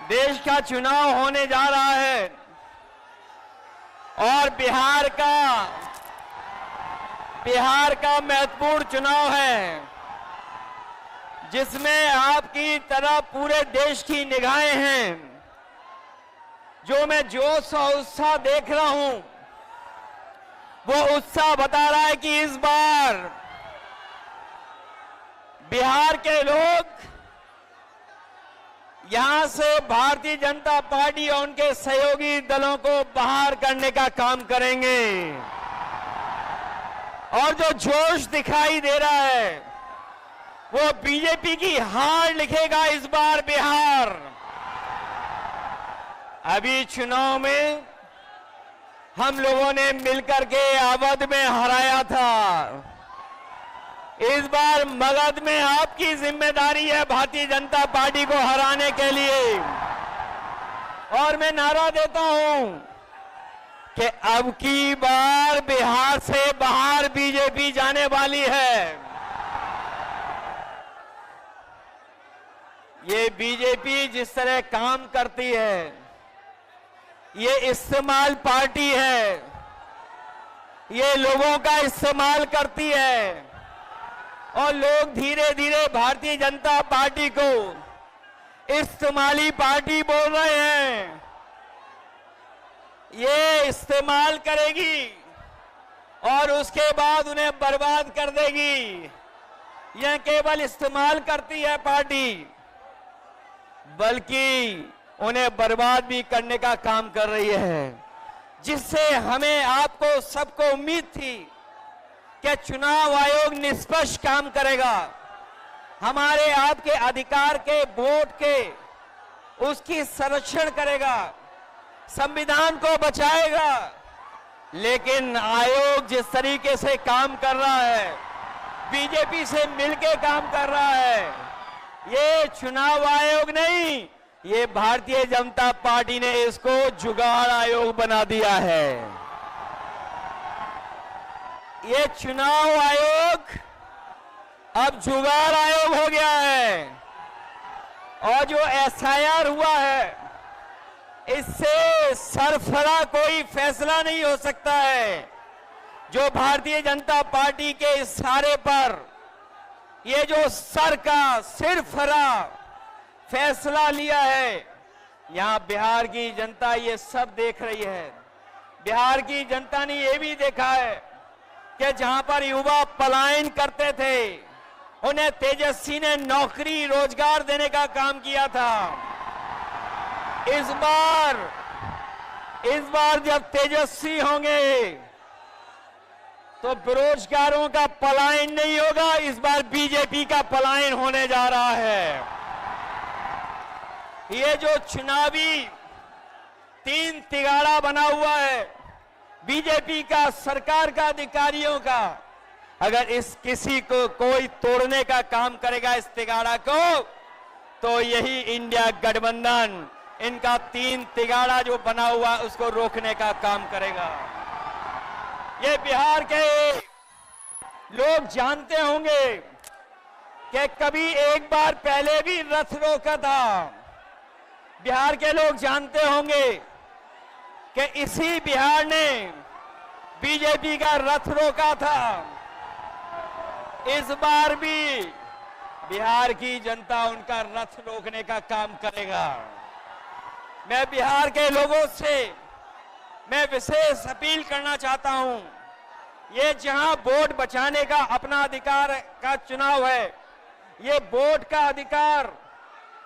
देश का चुनाव होने जा रहा है और बिहार का महत्वपूर्ण चुनाव है, जिसमें आपकी तरह पूरे देश की निगाहें हैं। जो मैं जोश और उत्साह देख रहा हूं, वो उत्साह बता रहा है कि इस बार बिहार के लोग यहां से भारतीय जनता पार्टी और उनके सहयोगी दलों को बाहर करने का काम करेंगे। और जो जोश दिखाई दे रहा है वो बीजेपी की हार लिखेगा इस बार बिहार। अभी चुनाव में हम लोगों ने मिलकर के अवध में हराया था। इस बार मगध में आपकी जिम्मेदारी है भारतीय जनता पार्टी को हराने के लिए। और मैं नारा देता हूं कि अब की बार बिहार से बाहर बीजेपी जाने वाली है। ये बीजेपी जिस तरह काम करती है, ये इस्तेमाल पार्टी है, ये लोगों का इस्तेमाल करती है और लोग धीरे धीरे भारतीय जनता पार्टी को इस्तेमाली पार्टी बोल रहे हैं। ये इस्तेमाल करेगी और उसके बाद उन्हें बर्बाद कर देगी। यह केवल इस्तेमाल करती है पार्टी, बल्कि उन्हें बर्बाद भी करने का काम कर रही है, जिससे हमें आपको सबको उम्मीद थी कि चुनाव आयोग निष्पक्ष काम करेगा, हमारे आपके अधिकार के वोट के उसकी संरक्षण करेगा, संविधान को बचाएगा। लेकिन आयोग जिस तरीके से काम कर रहा है, बीजेपी से मिलकर काम कर रहा है, ये चुनाव आयोग नहीं, ये भारतीय जनता पार्टी ने इसको जुगाड़ आयोग बना दिया है। ये चुनाव आयोग अब जुगाड़ आयोग हो गया है। और जो एसआईआर हुआ है, इससे सरफरा कोई फैसला नहीं हो सकता है। जो भारतीय जनता पार्टी के इशारे पर ये जो सर का सिरफरा फैसला लिया है, यहां बिहार की जनता ये सब देख रही है। बिहार की जनता ने ये भी देखा है कि जहां पर युवा पलायन करते थे, उन्हें तेजस्वी ने नौकरी रोजगार देने का काम किया था। इस बार जब तेजस्वी होंगे तो बेरोजगारों का पलायन नहीं होगा, इस बार बीजेपी का पलायन होने जा रहा है। ये जो चुनावी तीन तिगाड़ा बना हुआ है बीजेपी का, सरकार का, अधिकारियों का, अगर इस किसी को कोई तोड़ने का काम करेगा इस तिगाड़ा को, तो यही इंडिया गठबंधन इनका तीन तिगाड़ा जो बना हुआ उसको रोकने का काम करेगा। ये बिहार के लोग जानते होंगे कि कभी एक बार पहले भी रथ रोका था। बिहार के लोग जानते होंगे कि इसी बिहार ने बीजेपी का रथ रोका था। इस बार भी बिहार की जनता उनका रथ रोकने का काम करेगा। मैं बिहार के लोगों से मैं विशेष अपील करना चाहता हूं। ये जहां वोट बचाने का अपना अधिकार का चुनाव है, ये वोट का अधिकार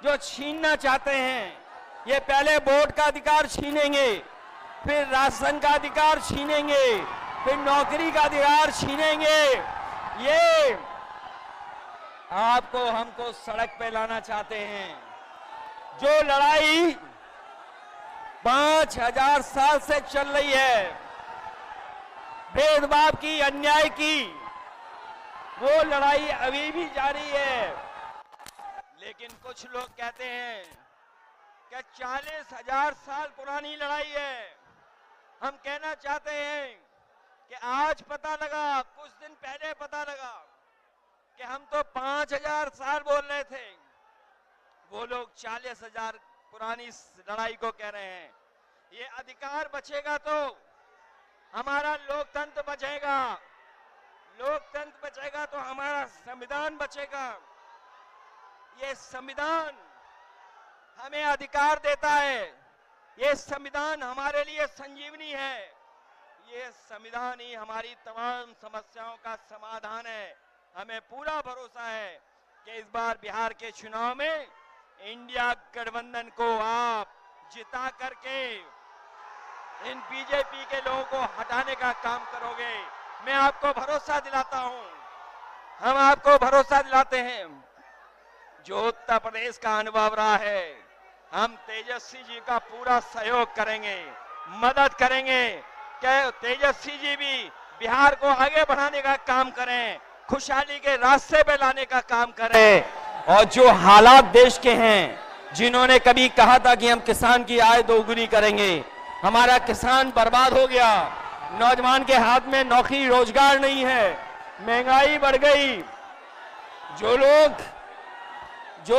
जो छीनना चाहते हैं, ये पहले वोट का अधिकार छीनेंगे, फिर राशन का अधिकार छीनेंगे, फिर नौकरी का अधिकार छीनेंगे। ये आपको हमको सड़क पे लाना चाहते हैं। जो लड़ाई 5000 साल से चल रही है, भेदभाव की, अन्याय की, वो लड़ाई अभी भी जारी है। लेकिन कुछ लोग कहते हैं कि 40,000 साल पुरानी लड़ाई है। हम कहना चाहते हैं कि आज पता लगा, कुछ दिन पहले पता लगा कि हम तो 5000 साल बोल रहे थे, वो लोग 40,000 पुरानी लड़ाई को कह रहे हैं। ये अधिकार बचेगा तो हमारा लोकतंत्र बचेगा, लोकतंत्र बचेगा तो हमारा संविधान बचेगा। ये संविधान हमें अधिकार देता है, ये संविधान हमारे लिए संजीवनी है, ये संविधान ही हमारी तमाम समस्याओं का समाधान है। हमें पूरा भरोसा है कि इस बार बिहार के चुनाव में इंडिया गठबंधन को आप जिता करके इन बीजेपी के लोगों को हटाने का काम करोगे। मैं आपको भरोसा दिलाता हूं, हम आपको भरोसा दिलाते हैं। जो उत्तर प्रदेश का अनुभव रहा है, हम तेजस्वी जी का पूरा सहयोग करेंगे, मदद करेंगे कि तेजस्वी जी भी बिहार को आगे बढ़ाने का काम करें, खुशहाली के रास्ते पे लाने का काम करें। और जो हालात देश के हैं, जिन्होंने कभी कहा था कि हम किसान की आय दोगुनी करेंगे, हमारा किसान बर्बाद हो गया, नौजवान के हाथ में नौकरी रोजगार नहीं है, महंगाई बढ़ गई। जो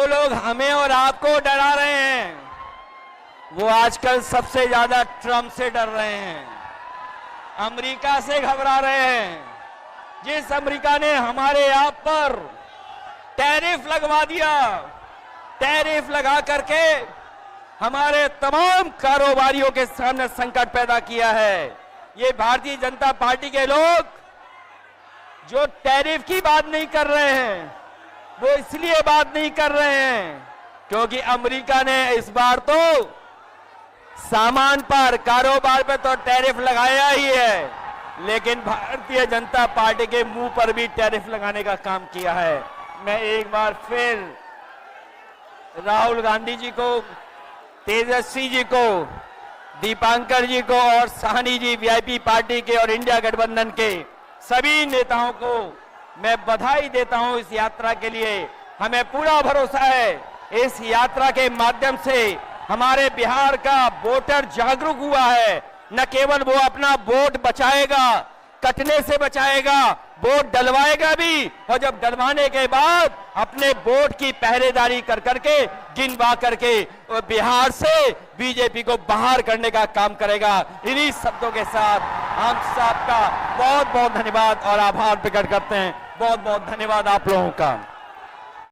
लोग हमें और आपको डरा रहे हैं, वो आजकल सबसे ज्यादा ट्रंप से डर रहे हैं, अमेरिका से घबरा रहे हैं। जिस अमेरिका ने हमारे आप पर टैरिफ लगवा दिया, टैरिफ लगा करके हमारे तमाम कारोबारियों के सामने संकट पैदा किया है। ये भारतीय जनता पार्टी के लोग जो टैरिफ की बात नहीं कर रहे हैं, वो इसलिए बात नहीं कर रहे हैं क्योंकि अमेरिका ने इस बार तो सामान पर, कारोबार पे तो टैरिफ लगाया ही है, लेकिन भारतीय जनता पार्टी के मुंह पर भी टैरिफ लगाने का काम किया है। मैं एक बार फिर राहुल गांधी जी को, तेजस्वी जी को, दीपांकर जी को और साहनी जी वीआईपी पार्टी के और इंडिया गठबंधन के सभी नेताओं को मैं बधाई देता हूं इस यात्रा के लिए। हमें पूरा भरोसा है इस यात्रा के माध्यम से हमारे बिहार का वोटर जागरूक हुआ है। न केवल वो अपना वोट बचाएगा, कटने से बचाएगा, वोट डलवाएगा भी, और जब डलवाने के बाद अपने वोट की पहरेदारी कर करके, गिनवा करके बिहार से बीजेपी को बाहर करने का काम करेगा। इन्हीं शब्दों के साथ हम सबका बहुत बहुत धन्यवाद और आभार प्रकट करते हैं। बहुत बहुत धन्यवाद आप लोगों का।